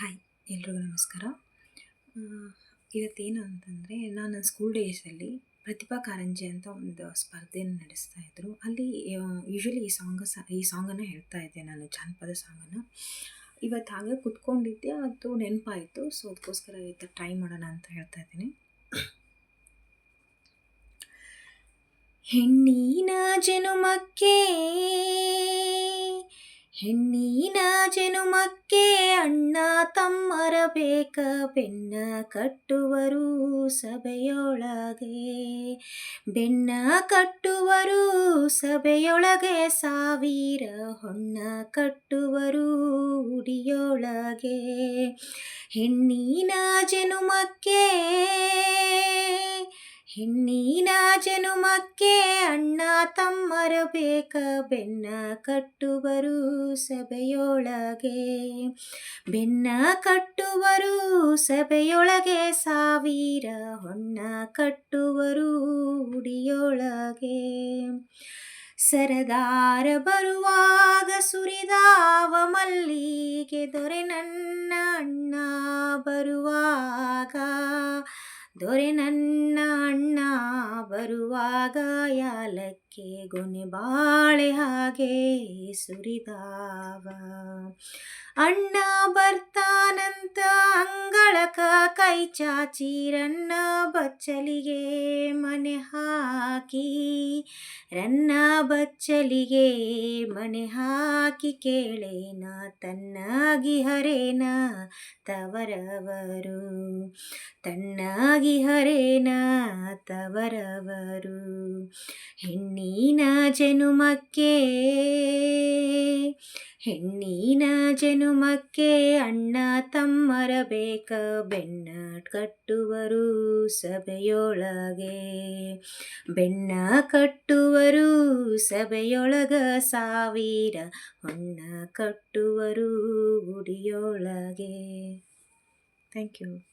Hi, ಎಲ್ರಿಗೂ ನಮಸ್ಕಾರ. ಆ, ಇವತ್ತೇನು ಅಂತಂದರೆ, ನಾನು ಸ್ಕೂಲ್ ಡೇಸಲ್ಲಿ ಪ್ರತಿಭಾ ಕಾರಂಜಿ ಅಂತ ಒಂದು ಸ್ಪರ್ಧೆಯನ್ನು ನಡೆಸ್ತಾ ಇದ್ರು. ಅಲ್ಲಿ ಯೂಶ್ವಲಿ ಈ ಸಾಂಗನ್ನು ಹೇಳ್ತಾ ಇದ್ದೆ ನಾನು, ಜಾನಪದ ಸಾಂಗನ್ನು. ಇವತ್ತು ಹಾಗೆ ಕುತ್ಕೊಂಡಿದ್ದೆ, ಅದು ನೆನಪಾಯಿತು. ಸೊ ಅದಕ್ಕೋಸ್ಕರ ಇವತ್ತು ಟ್ರೈ ಮಾಡೋಣ ಅಂತ ಹೇಳ್ತಾ ಇದ್ದೀನಿ. ಹೆಣ್ಣಿನ ಜನುಮಕ್ಕೆ ಹೆಣ್ಣಿನ ಜನುಮಕ್ಕೆ ಅಣ್ಣ ತಮ್ಮರ ಬೇಕ ಬೆನ್ನ ಕಟ್ಟುವರು ಸಭೆಯೊಳಗೆ. ಬೆನ್ನ ಕಟ್ಟುವರು ಸಭೆಯೊಳಗೆ, ಸಾವಿರ ಹೊನ್ನ ಕಟ್ಟುವರು ಉಡಿಯೊಳಗೆ. ಹೆಣ್ಣಿನ ಜನುಮಕ್ಕೆ ಅಣ್ಣ ತಮ್ಮರ ಬೇಕ ಬೆನ್ನ ಕಟ್ಟುವರು ಸಭೆಯೊಳಗೆ. ಬೆನ್ನ ಕಟ್ಟುವರು ಸಭೆಯೊಳಗೆ, ಸಾವಿರ ಹೊನ್ನ ಕಟ್ಟುವರು ಉಡಿಯೊಳಗೆ. ಸರದಾರ ಬರುವಾಗ ಸುರಿದಾವ ಮಲ್ಲಿಗೆ, ದೊರೆ ನನ್ನ ಅಣ್ಣ ಬರುವಾಗ. ದೊರೆ ನನ್ನ ಅಣ್ಣ ಬರುವಾಗ, ಯಾಲಕ್ಕೆ ಗೊನೆ ಬಾಳೆ ಹಾಗೆ ಸುರಿದಾವ. ಅಣ್ಣ ಬರ್ತಾನಂತ ಅಂಗಳಕ ಕೈ ಚಾಚಿ, ರನ್ನ ಬಚ್ಚಲಿಗೆ ಮನೆ ಹಾಕಿ. ರನ್ನ ಬಚ್ಚಲಿಗೆ ಮನೆ ಹಾಕಿ, ಕೇಳೇನ ತನ್ನಾಗಿ ಹರೇನ ತವರವರು. ತನ್ನಾಗಿ ಹರೇನ ತವರವರು. ಹೆಣ್ಣಿನ ಜನುಮಕ್ಕೆ ಅಣ್ಣ ತಮ್ಮರ ಬೇಕ ಬೆನ್ನ ಕಟ್ಟುವರು ಸಭೆಯೊಳಗೆ. ಬೆನ್ನ ಕಟ್ಟುವರು ಸಭೆಯೊಳಗ, ಸಾವಿರ ಹೊನ್ನ ಕಟ್ಟುವರು ಗುಡಿಯೊಳಗೆ. Thank you.